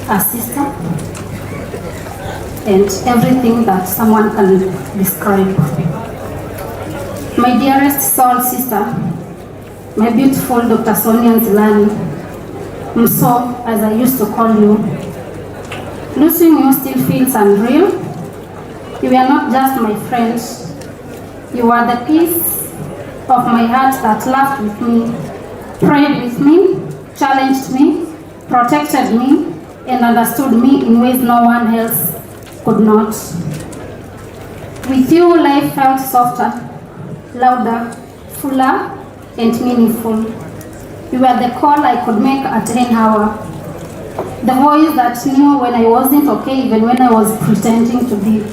a sister, and everything that someone can describe. My dearest soul sister, my beautiful Dr. Sonia Nzilani, Mso, as I used to call you. Losing you still feels unreal. You are not just my friend. You are the piece of my heart that laughed with me, prayed with me, challenged me, protected me, and understood me in ways no one else could not. With you, life felt softer, louder, fuller, and meaningful. You were the call I could make at any hour. The voice that knew when I wasn't okay, even when I was pretending to be.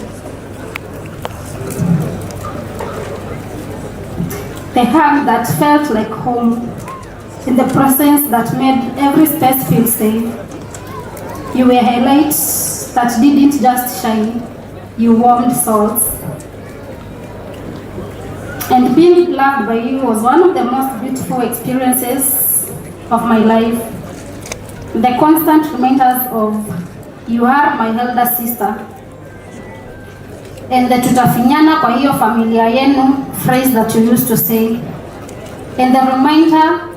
The hug that felt like home, in the presence that made every space feel safe. You were highlights that didn't just shine, you warmed souls. And being loved by you was one of the most beautiful experiences of my life. The constant reminders of you are my elder sister. And the tutafinyana kwa hiyo familia yenu phrase that you used to say. And the reminder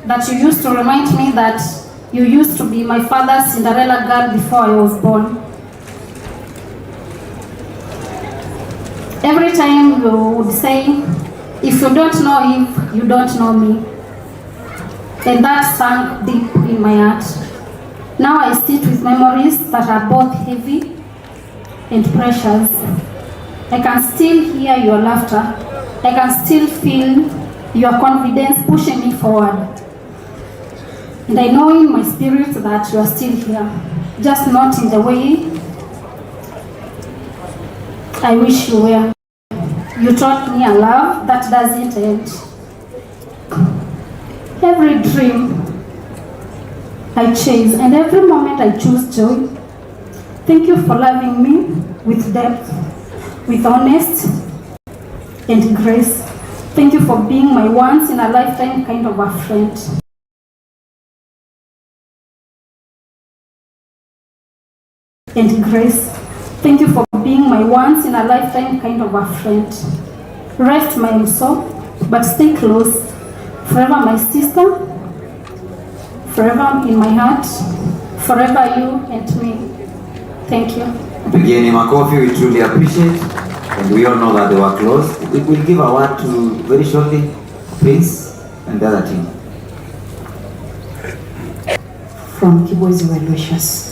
that you used to remind me that you used to be my father's Cinderella girl before I was born. Every time you would say, if you don't know him, you don't know me. And that sank deep in my heart. Now I sit with memories that are both heavy and precious. I can still hear your laughter. I can still feel your confidence pushing me forward. And I know in my spirit that you are still here, just not in the way I wish you were. You taught me a love that doesn't end. Every dream I chase and every moment I choose joy. Thank you for loving me with depth, with honest and grace. Thank you for being my once in a lifetime kind of a friend. And grace. Thank you for being my once in a lifetime kind of a friend. Rest my soul, but stay close. Forever my sister, forever in my heart, forever you and me. Thank you. Beginning Makofi, we truly appreciate, and we all know that they were close. We will give a word to very shortly, Prince and the other team. From Kibozi Well-Wishers.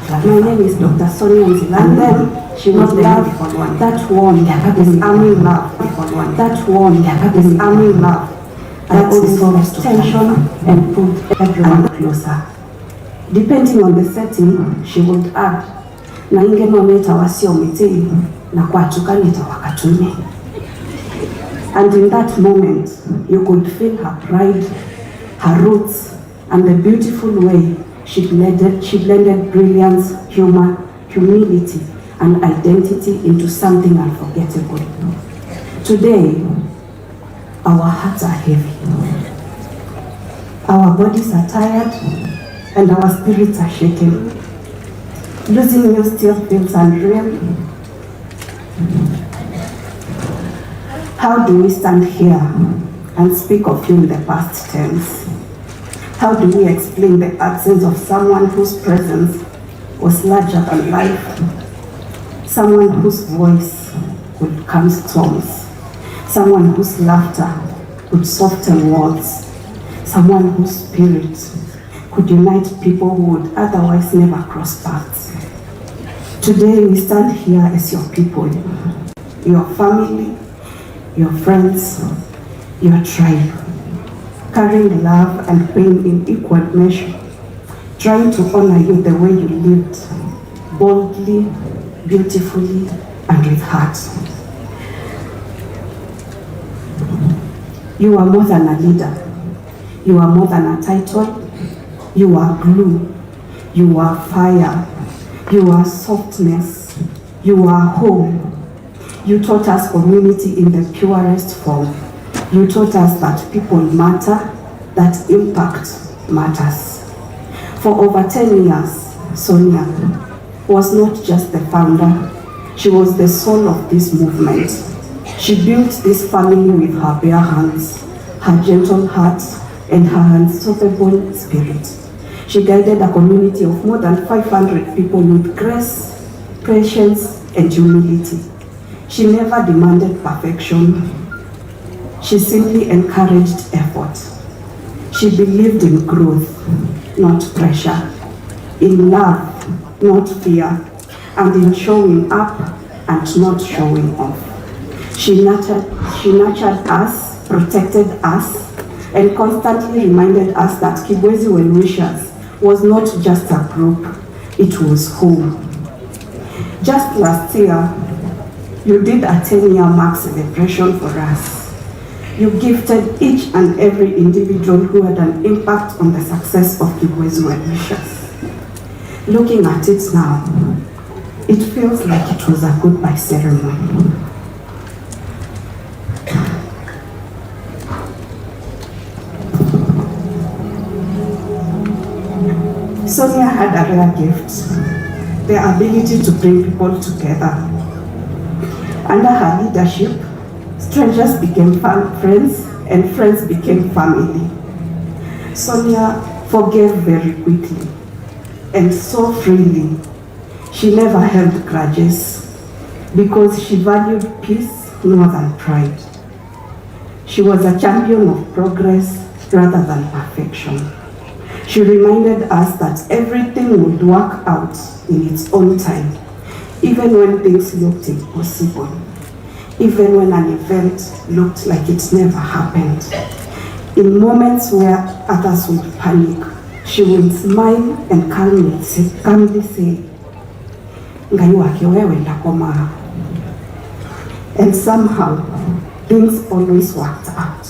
My name is Dr. Sonia Nzilani. And then she was loved for one. That one, is army love. That one, is army love. That also tension and put everyone closer. Depending on the setting, she would add, na inge mameta wasio mitili, na kwa chukanita wakatume. And in that moment, you could feel her pride, her roots, and the beautiful way she blended brilliance, humor, humility, and identity into something unforgettable. Today, our hearts are heavy. Our bodies are tired, and our spirits are shaken. Losing you still feels unreal. How do we stand here and speak of you in the past tense? How do we explain the absence of someone whose presence was larger than life? Someone whose voice could calm storms. Someone whose laughter could soften walls. Someone whose spirit could unite people who would otherwise never cross paths. Today we stand here as your people, your family, your friends, your tribe, carrying love and pain in equal measure, trying to honor you the way you lived, boldly, beautifully, and with heart. You are more than a leader. You are more than a title. You are glue. You are fire. You are softness. You are home. You taught us community in the purest form. You taught us that people matter, that impact matters. For over 10 years, Sonia was not just the founder, she was the soul of this movement. She built this family with her bare hands, her gentle heart, and her unstoppable spirit. She guided a community of more than 500 people with grace, patience, and humility. She never demanded perfection. She simply encouraged effort. She believed in growth, not pressure, in love, not fear, and in showing up and not showing off. She nurtured us, protected us, and constantly reminded us that Kibwezi Well-Wishers was not just a group, it was home. Just last year, you did a 10-year mark celebration for us. You gifted each and every individual who had an impact on the success of Kibwezi Well-Wishers. Looking at it now, it feels like it was a goodbye ceremony. Sonia had a rare gift, the ability to bring people together. Under her leadership, strangers became friends and friends became family. Sonia forgave very quickly and so freely. She never held grudges because she valued peace more than pride. She was a champion of progress rather than perfection. She reminded us that everything would work out in its own time, even when things looked impossible, even when an event looked like it never happened. In moments where others would panic, she would smile and calmly say, "Ngai wake wewe ndakoma." And somehow, things always worked out.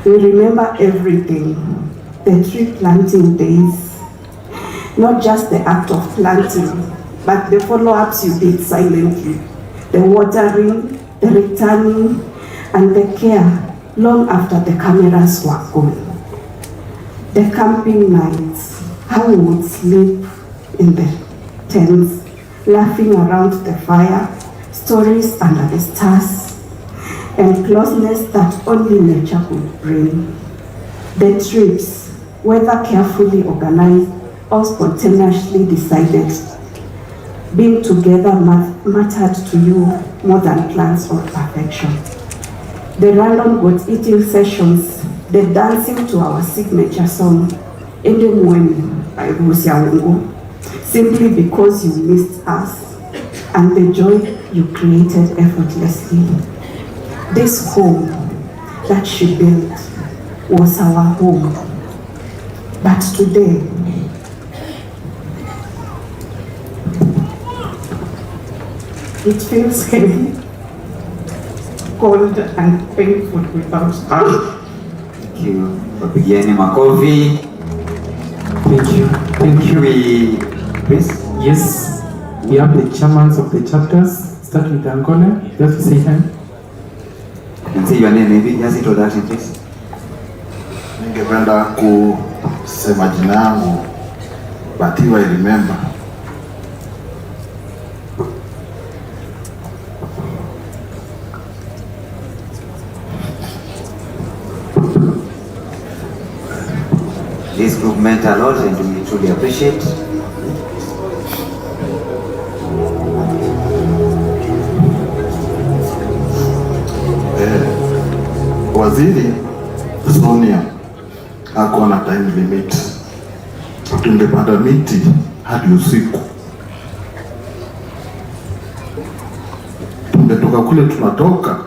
We remember everything. The tree planting days, not just the act of planting, but the follow-ups you did silently, the watering, the returning, and the care long after the cameras were gone. The camping nights, how we would sleep in the tents, laughing around the fire, stories under the stars, and closeness that only nature could bring. The trips, whether carefully organized or spontaneously decided, being together mattered to you more than plans or perfection. The random goat eating sessions, the dancing to our signature song, Ende Mweni by Rusia Wungu, simply because you missed us, and the joy you created effortlessly. This home that she built was our home. But today, it feels heavy, cold, and painful without her. Thank you. Wapigieni makofi. Thank you. Thank you. Please. Yes, we have the chairmans of the chapters. Start with Angole. You have to say hi. And say your name, maybe. Just introduction, please. Ningependa kusema jina yangu but I remember. This group meant a lot and we truly appreciate. Waziri Sonia hakuwa na time limit. Tungepanda miti hadi usiku. Tungetoka kule tunatoka.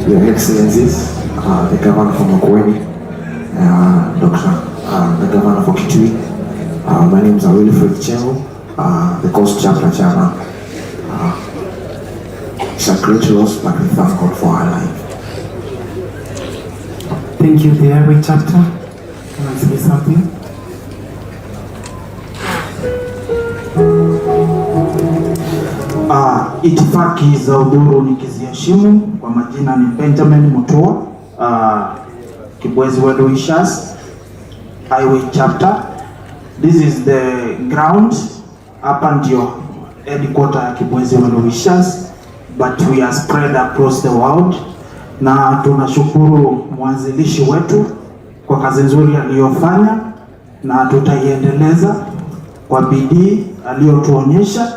Your Excellencies, the Governor from Makueni, the Governor for Kitui, my name is Wilfred Chengo, the Coast Chapter Chairman. It's a great loss, but we thank God for our life. Thank you, the Airway chapter. Can I say something? Itifaki za udhuru nikiziheshimu. Kwa majina ni Benjamin Mutua, Kibwezi Well Wishers, Highway chapter. This is the ground. Hapa ndio headquarter ya Kibwezi Well Wishers, but we are spread across the world. Na tunashukuru mwanzilishi wetu kwa kazi nzuri aliyofanya, na tutaiendeleza kwa bidii aliyotuonyesha,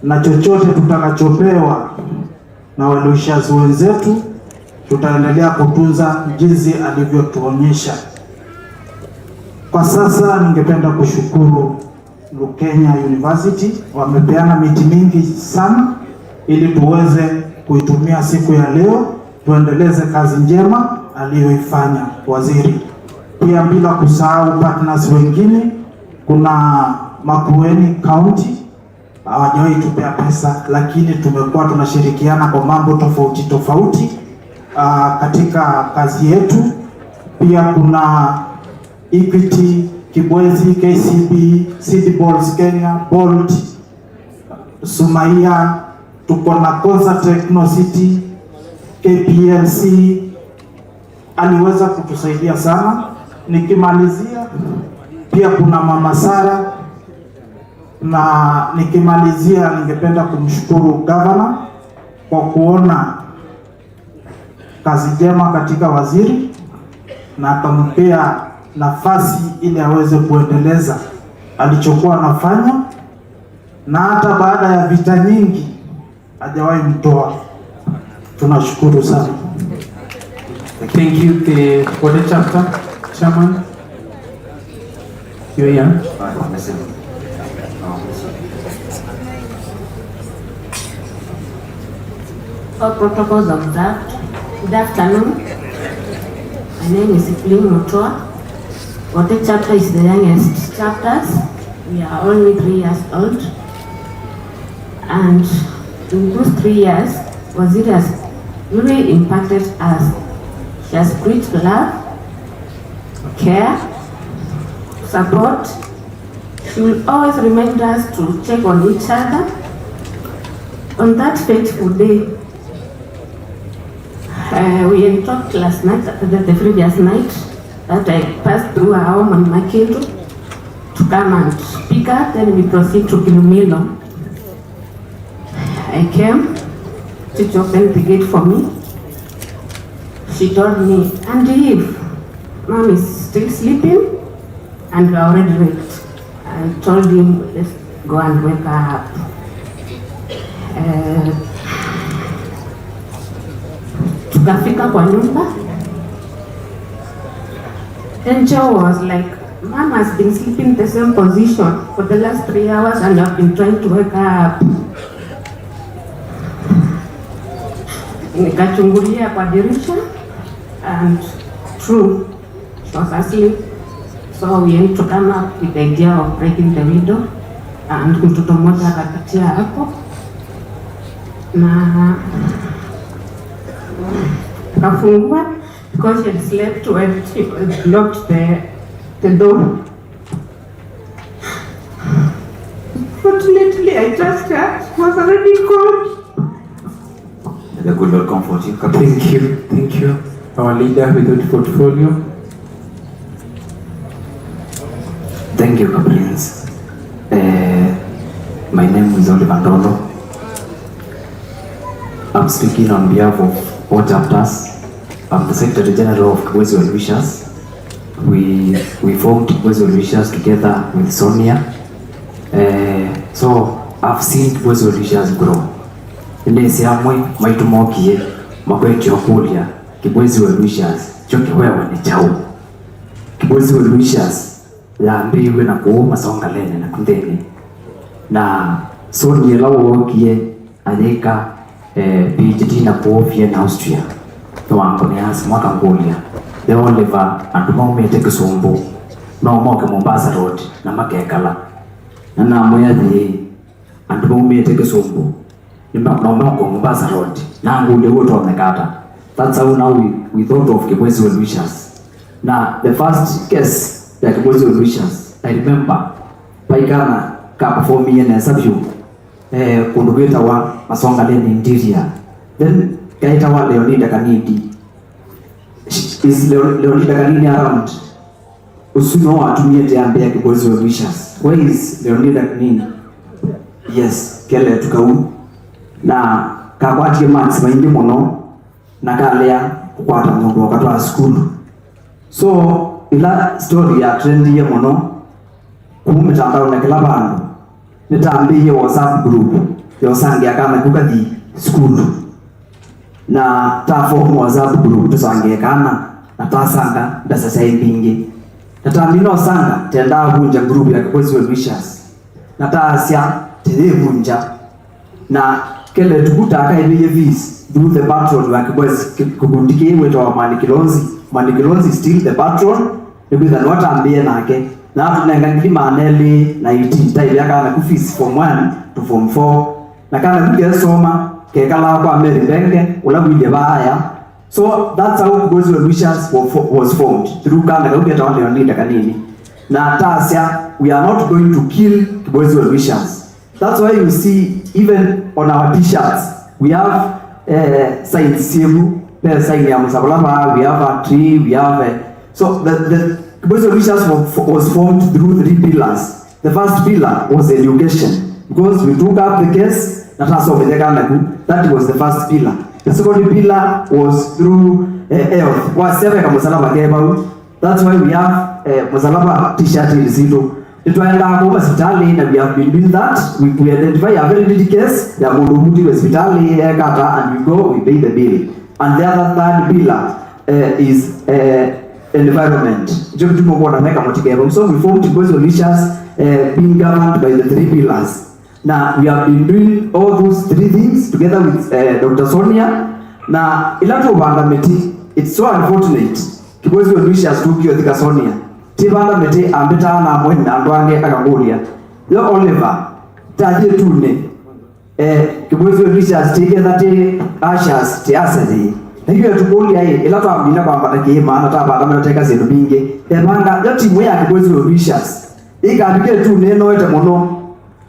na chochote tutakachopewa na Well Wishers wenzetu tutaendelea kutunza jinsi alivyotuonyesha. Kwa sasa ningependa kushukuru Kenya University, wamepeana miti mingi sana ili tuweze kuitumia siku ya leo, tuendeleze kazi njema aliyoifanya waziri. Pia bila kusahau partners wengine, kuna Makueni County, hawajawahi tupea pesa, lakini tumekuwa tunashirikiana kwa mambo tofauti tofauti katika kazi yetu. Pia kuna Equity, Kibwezi, KCB, City Balls Kenya, Bolt, Sumaia, tuko na Koza Techno City, KPLC aliweza kutusaidia sana. Nikimalizia pia kuna Mama Sara, na nikimalizia ningependa kumshukuru governor kwa kuona kazi njema katika waziri na akampea nafasi ili aweze kuendeleza alichokuwa anafanya, na hata baada ya vita nyingi hajawahi mtoa. Tunashukuru sana. Thank you, the Water chapter chairman. You here? All protocols observed. Good afternoon. My name is Nzilani Mutua. Water chapter is the youngest chapters. We are only 3 years old. And in those 3 years, Waziri has really impacted us. She has preached love, care, support. She will always remind us to check on each other. On that fateful day, we had talked last night, the previous night, that I passed through our home on Makindu to come and speak up, then we proceed to Kilumilo. I came, she opened the gate for me. She told me, "And if Mom is still sleeping and we are already waked." I told him, "Let's go and wake her up." Tukafika kwa nyumba. Then Joe was like, "Mom has been sleeping in the same position for the last 3 hours and I've been trying to wake her up." Nikachungulia kwa dirisha and true, she was asleep. So we had to come up with the idea of breaking the window, and mtoto mmoja akapitia hapo na akafungua because she had slept when she locked the door. Fortunately, I trust her. She was already cold. The good Lord comfort you. Thank you. Our leader with the portfolio. Thank you, Prince. My name is Oliver Ndolo. I'm speaking on behalf of all chapters. I'm the Secretary General of Kibwezi Well Wishers. We formed Kibwezi Well Wishers together with Sonia. So I've seen Kibwezi Well Wishers grow. Ndesi amwe maitumokie makwetyo kulia Kibwezi Well Wishers choke wewe ni chao. Kibwezi Well Wishers ya mbiwe na kuuma songa lene na kundeni na Sonia lawo kie anyeka PhD na kuofia na Austria tuwango ni hasi mwaka ngolia the Oliver andumaume teke sombo na umoke Mombasa Road na makekala na moya di andumaume teke sombo nimba na umoke Mombasa Road na ngule wote wamekata. That's how now we thought of Kibwezi Well Wishers Na the first case ya Kibwezi Wishes, I remember paikana ka performing in sabyu kundugeta wa masonga leni interior. Then kaita wa Leonida Kanidi. Is Leonida Kanidi around? Usuno atumie tiambe ya Kibwezi Wishes. Where is Leonida Kanidi? Yes, kele tukau na kakwati max maingi mono na kalea kukwata mundu wakati wa school. So ila story ya trendi ya mono kumitandao na kila bandu nitambiye WhatsApp group yosangia kama kukathi school na tafo WhatsApp group tusangie kana na tasanga dasa saibingi natambino sanga tenda hunja group ya Kibwezi Wishes na taasya televunja na kele tukuta akaibiye vis through the patron wa Kibwezi kukundiki wetu wa Manikilonzi still the patron nibitha nwatambie nake na tunengangili maneli na ititai yaka na kufisi form 1 to form 4 na kana kuke soma kekala kwa Mary Benge ula wile baya. So that's how Kibwezi Wishes was formed through kana kuke tawande yonida kanini na tasya we are not going to kill Kibwezi Wishes. That's why you see even on our t-shirts we have sign simu sign ya Musabulaba, we have a tree, we have so the Kibwezi Wishes was formed through 3 pillars. The first pillar was education because we took up the case that was the first pillar. The second pillar was through health. That's why we have Musalaba t-shirt in Zito. We have been doing that. We identify a very little case, and we go, we pay the bill. And the other third pillar is environment. So we formed Kibwezi Wishes being governed by the 3 pillars. Now we have been doing all those 3 things together with Dr. Sonia. Now it's so unfortunate. Kibwezi Wishes took you the Sonia. Tibanda mete ambeta na mwen na ndwange akagolia. Yo Oliver taje tune Kibwezi Wishes together te ashas te asedi. Na hiyo tukulia hii ila kwa mbina kwa mbata kihima na taba kama nataka zenu binge. Banga yo timu ya Kibwezi Wishes. Ikabike tune no ete mono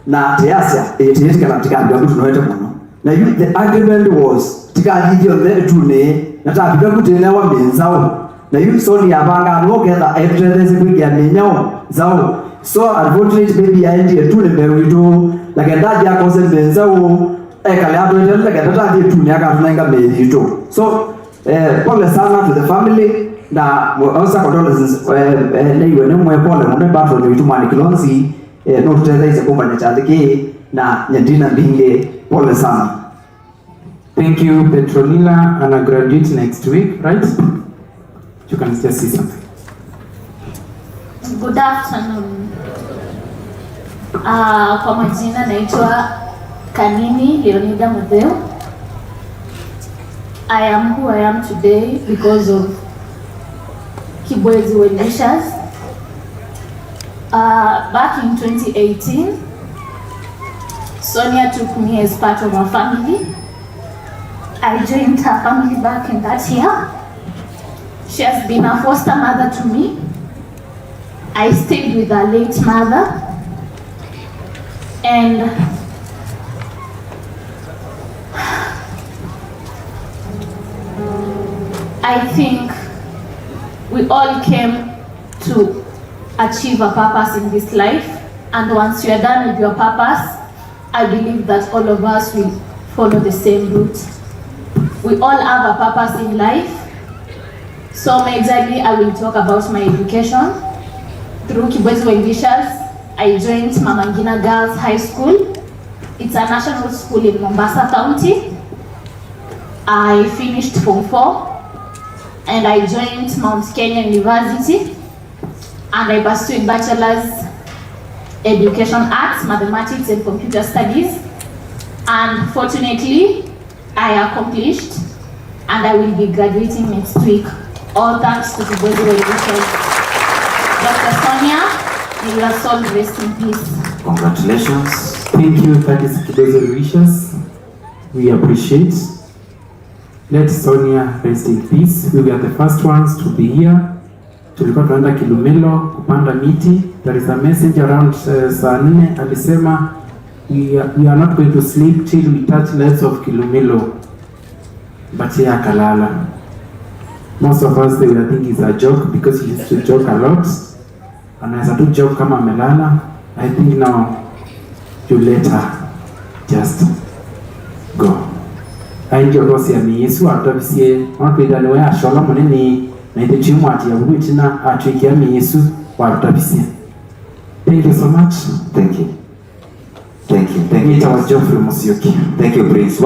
na te asya ete kana tikambia kutu no ete mono. Na the argument was tikaji yo the tune na tabika kutena wa menzao. Na you Sonia banga together everything we get menyao zao. So unfortunately baby I did to the merito like a daja cause benzao ekaleato like a daja to nyaga tunanga merito. So pole sana to the family na also condolences leo ni mwe pole mwe bato ni tu Manikilonzi no tutaweza hizo company chandike na nyandina binge pole sana. Thank you Petronila and a graduate next week, right? You can just see something. Good afternoon. Kwa majina naitwa Kanini Leonida Mudheu. I am who I am today because of Kibwezi Wishes. Back in 2018, Sonia took me as part of her family. I joined her family back in that year. She has been a foster mother to me. I stayed with her late mother. And I think we all came to achieve a purpose in this life. And once you are done with your purpose, I believe that all of us will follow the same route. We all have a purpose in life. So majorly I will talk about my education. Through Kibwezi Wishes, I joined Mama Ngina Girls High School. It's a national school in Mombasa County. I finished Form 4 and I joined Mount Kenya University and I pursued Bachelor's Education Arts, Mathematics and Computer Studies. And fortunately, I accomplished and I will be graduating next week. All thanks to Kibwezi Wishes. Dr. Sonia, may your soul rest in peace. Congratulations. Thank you, that is Kibwezi Wishes. We appreciate. Let Sonia rest in peace. We were the first ones to be here tulikuwa tunaenda Kilumilo kupanda miti. There is a message around saa 4 alisema we are not going to sleep till we touch lives of Kilumilo, but yeye akalala. Most of us they were thinking it's a joke because he used to joke a lot. Anaweza tu joke kama amelala. I think now you let her just go. Ainjo rosi ya Yesu atabisie wanapenda niwe ashola munene na ite chimu ati ya buitina atwikia Yesu watabisie. Thank you so much. Thank you. Thank you. Thank you. It was Geoffrey Musyoki. Thank you, Prince.